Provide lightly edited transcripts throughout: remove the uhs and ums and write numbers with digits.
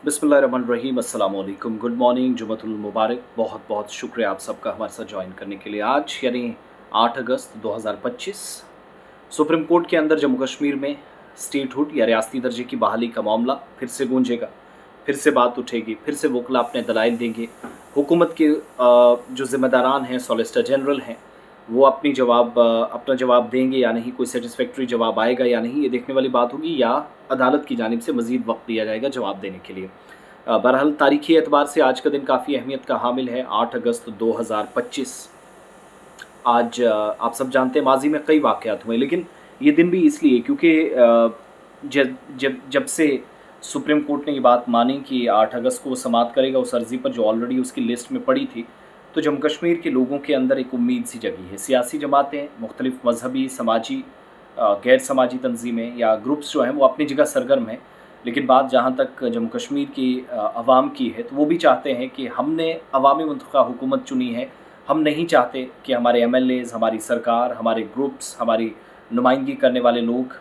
बिस्मिल्लाहिर्रहमानिर्रहीम अस्सलाम वालेकुम, गुड मॉर्निंग, जुमअतुल मुबारक। बहुत बहुत शुक्रिया आप सबका हमारे साथ ज्वाइन करने के लिए। आज यानी 8 अगस्त 2025 सुप्रीम कोर्ट के अंदर जम्मू कश्मीर में स्टेटहुड या रियासती दर्जे की बहाली का मामला फिर से गूंजेगा, फिर से बात उठेगी, फिर से वकला अपने दलाइल देंगे। हुकूमत के जो ज़िम्मेदारान हैं, सॉलिसिटर जनरल हैं, वो अपना जवाब देंगे या नहीं, कोई सेटिस्फैक्ट्री जवाब आएगा या नहीं, ये देखने वाली बात होगी, या अदालत की जानिब से मज़ीद वक्त दिया जाएगा जवाब देने के लिए। बहरहाल तारीख़ी एतबार से आज का दिन काफ़ी अहमियत का हामिल है। 8 अगस्त 2025 आज आप सब जानते हैं माजी में कई वाक़यात हुए, लेकिन ये दिन भी इसलिए क्योंकि जब जब जब से सुप्रीम कोर्ट ने ये बात मानी कि 8 अगस्त को वो समाप्त करेगा उस अर्ज़ी पर जो ऑलरेडी उसकी लिस्ट में पड़ी थी, तो जम्मू कश्मीर के लोगों के अंदर एक उम्मीद सी जगी है। सियासी जमातें, मुख्तलिफ़ मजहबी, समाजी, गैर समाजी तंजीमें या ग्रुप्स जो हैं वो अपनी जगह सरगर्म हैं, लेकिन बात जहाँ तक जम्मू कश्मीर की अवाम की है, तो वो भी चाहते हैं कि हमने अवामी मुंतखब हुकूमत चुनी है, हम नहीं चाहते कि हमारे एमएलएज़, हमारी सरकार, हमारे ग्रुप्स, हमारी नुमाइंदगी करने वाले लोग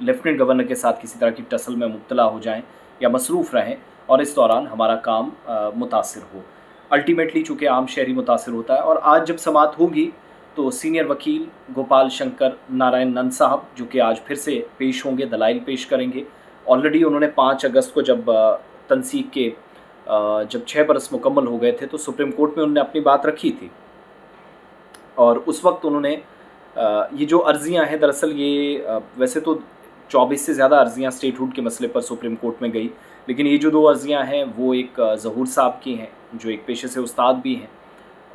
लेफ्टिनेंट गवर्नर के साथ किसी तरह की टसल में मुब्तला हो जाएं या मसरूफ़ रहें और इस दौरान हमारा काम मुतासिर हो। अल्टीमेटली चूँकि आम शहरी मुतासिर होता है, और आज जब समात होगी तो सीनियर वकील गोपाल शंकर नारायण नंद साहब, जो कि आज फिर से पेश होंगे, दलाइल पेश करेंगे। ऑलरेडी उन्होंने 5 अगस्त को जब तनसीक के जब 6 बरस मुकम्मल हो गए थे तो सुप्रीम कोर्ट में उन्होंने अपनी बात रखी थी, और उस वक्त उन्होंने ये जो अर्ज़ियाँ हैं, दरअसल ये वैसे तो 24 से ज़्यादा अर्ज़ियाँ स्टेटहुड के मसले पर सुप्रीम कोर्ट में गई, लेकिन ये जो 2 अर्ज़ियाँ हैं वो एक ज़हूर साहब की हैं, जो एक पेशे से उस्ताद भी हैं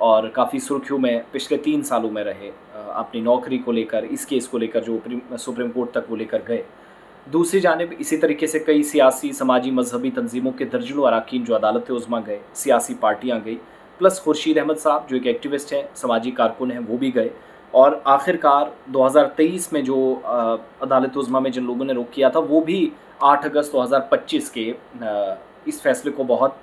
और काफ़ी सुर्खियों में पिछले 3 सालों में रहे, अपनी नौकरी को लेकर, इस केस को लेकर जो सुप्रीम कोर्ट तक वो लेकर गए। दूसरी जानिब इसी तरीके से कई सियासी, समाजी, मजहबी तंजीमों के दर्जनों अरकान जो अदालत उज़्मा गए, सियासी पार्टियाँ गई, प्लस खुर्शीद अहमद साहब जो एक एक्टिविस्ट हैं, समाजी कारकुन हैं, वो भी गए। और आखिरकार 2023 में जो अदालत उज़्मा में जिन लोगों ने रुख किया था, वो भी 8 अगस्त 2025 के इस फैसले को बहुत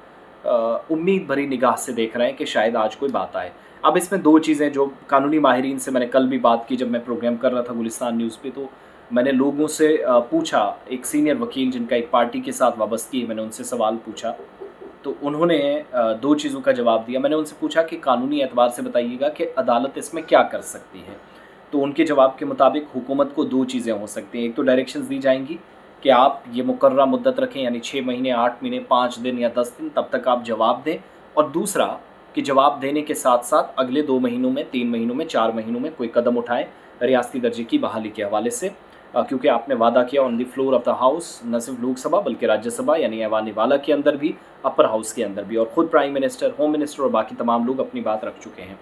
उम्मीद भरी निगाह से देख रहे हैं कि शायद आज कोई बात आए। अब इसमें 2 चीज़ें जो कानूनी माहिरीन से मैंने कल भी बात की, जब मैं प्रोग्राम कर रहा था गुलिस्तान न्यूज़ पे, तो मैंने लोगों से पूछा, एक सीनियर वकील जिनका एक पार्टी के साथ वाबस्तगी है, मैंने उनसे सवाल पूछा, तो उन्होंने 2 चीज़ों का जवाब दिया। मैंने उनसे पूछा कि कानूनी एतबार से बताइएगा कि अदालत इसमें क्या कर सकती है, तो उनके जवाब के मुताबिक हुकूमत को 2 चीज़ें हो सकती हैं। एक तो डायरेक्शंस दी जाएंगी कि आप ये मुकर्ररा मुद्दत रखें, यानी 6 महीने, 8 महीने, 5 दिन या 10 दिन, तब तक आप जवाब दें, और दूसरा कि जवाब देने के साथ साथ अगले 2 महीनों में, 3 महीनों में, 4 महीनों में कोई कदम उठाएं रियासती दर्जे की बहाली के हवाले से, क्योंकि आपने वादा किया on the floor of the house, न सिर्फ लोकसभा बल्कि राज्यसभा यानी ऐवान वाला के अंदर भी, अपर हाउस के अंदर भी, और ख़ुद प्राइम मिनिस्टर, होम मिनिस्टर और बाकी तमाम लोग अपनी बात रख चुके हैं।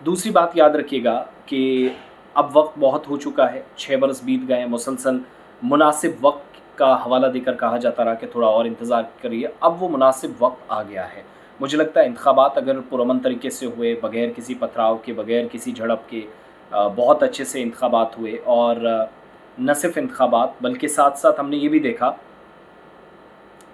दूसरी बात याद रखिएगा कि अब वक्त बहुत हो चुका है, 6 बरस बीत गए हैं, मुसलसल मुनासिब वक्त का हवाला देकर कहा जाता रहा कि थोड़ा और इंतज़ार करिए। अब वो मुनासिब वक्त आ गया है। मुझे लगता है इंतखाबात अगर पुरअमन तरीके से हुए, बग़ैर किसी पथराव के, बग़ैर किसी झड़प के, बहुत अच्छे से इंतखाबात हुए, और न सिर्फ इंतखाबात बल्कि साथ साथ हमने ये भी देखा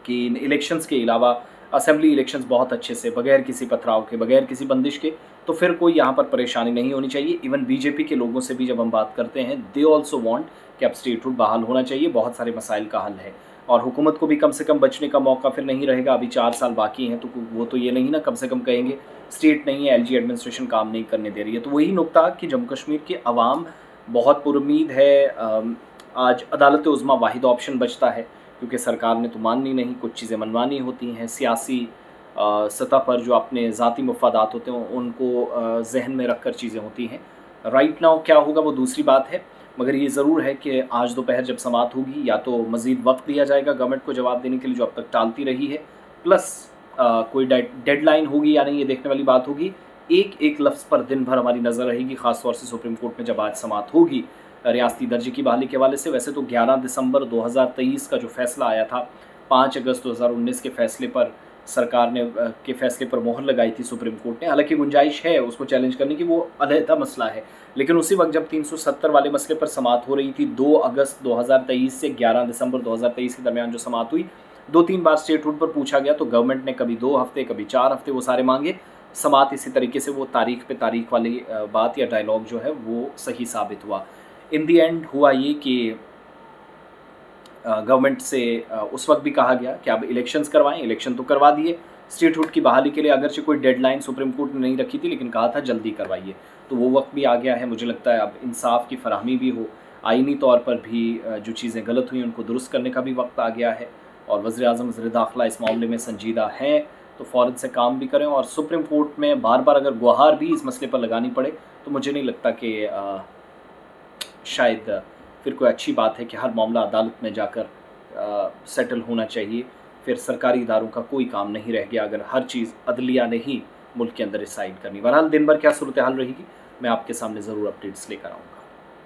कि इन इलेक्शंस के अलावा असेंबली इलेक्शंस बहुत अच्छे से, बग़ैर किसी पथराव के, बग़ैर किसी बंदिश के, तो फिर कोई यहाँ पर परेशानी नहीं होनी चाहिए। इवन बीजेपी के लोगों से भी जब हम बात करते हैं, दे ऑल्सो वांट कि अब स्टेटहुड बहाल होना चाहिए, बहुत सारे मसाइल का हल है, और हुकूमत को भी कम से कम बचने का मौका फिर नहीं रहेगा। अभी 4 साल बाकी हैं, तो वो तो ये नहीं ना कम से कम कहेंगे स्टेट नहीं है, एलजी एडमिनिस्ट्रेशन काम नहीं करने दे रही है। तो वही नुकता कि जम्मू कश्मीर की अवाम बहुत पुरुम्मीद है। आज अदालत उज़्मा वाहिद ऑप्शन बचता है, क्योंकि सरकार ने तो माननी नहीं, कुछ चीज़ें मनवानी होती हैं, सियासी सतह पर जो अपने ज़ाती मफादात होते हैं उनको जहन में रख कर चीज़ें होती हैं। राइट नाउ क्या होगा वो दूसरी बात है, मगर ये ज़रूर है कि आज दोपहर जब समात होगी, या तो मज़ीद वक्त दिया जाएगा गवर्नमेंट को जवाब देने के लिए जो अब तक टालती रही है, प्लस कोई डेडलाइन होगी या नहीं, ये देखने वाली बात होगी। एक एक लफ्ज़ पर दिन भर हमारी नज़र रहेगी, ख़ास तौर से सुप्रीम कोर्ट में जब आज समात होगी रियासती दर्जे की बहाली के हवाले से। वैसे तो 11 दिसंबर 2023 का जो फ़ैसला आया था, 5 अगस्त 2019 के फ़ैसले पर सरकार ने के फ़ैसले पर मोहर लगाई थी सुप्रीम कोर्ट ने। हालांकि गुंजाइश है उसको चैलेंज करने की, वो अलहदा मसला है, लेकिन उसी वक्त जब 370 वाले मसले पर समात हो रही थी, 2 अगस्त 2023 से 11 दिसंबर 2023 के दरमियान जो समात हुई, 2-3 बार स्टेटहुड पर पूछा गया, तो गवर्नमेंट ने कभी 2 हफ्ते, कभी 4 हफ्ते, वो सारे मांगे। समात इसी तरीके से वो तारीख पे तारीख वाली बात या डायलॉग जो है वो सही साबित हुआ। इन दी एंड हुआ ये कि गवर्नमेंट से उस वक्त भी कहा गया कि अब इलेक्शंस करवाएं, इलेक्शन तो करवा दिए, स्टेटहुड की बहाली के लिए अगरचे कोई डेडलाइन सुप्रीम कोर्ट ने नहीं रखी थी लेकिन कहा था जल्दी करवाइए, तो वो वक्त भी आ गया है। मुझे लगता है अब इंसाफ की फराहमी भी हो, आइनी तौर पर भी जो चीज़ें गलत हुई उनको दुरुस्त करने का भी वक्त आ गया है, और वज़ीर-ए-आज़म वज़ीर दाखिला इस मामले में संजीदा हैं तो फ़ौरन से काम भी करें। और सुप्रीम कोर्ट में बार बार अगर गुहार भी इस मसले पर लगानी पड़े तो मुझे नहीं लगता कि शायद फिर कोई अच्छी बात है कि हर मामला अदालत में जाकर सेटल होना चाहिए। फिर सरकारी इदारों का कोई काम नहीं रह गया अगर हर चीज़ अदलिया ने ही मुल्क के अंदर डिसाइड करनी। बहरहाल दिन भर क्या सूरत हाल रहेगी मैं आपके सामने ज़रूर अपडेट्स लेकर आऊँगा।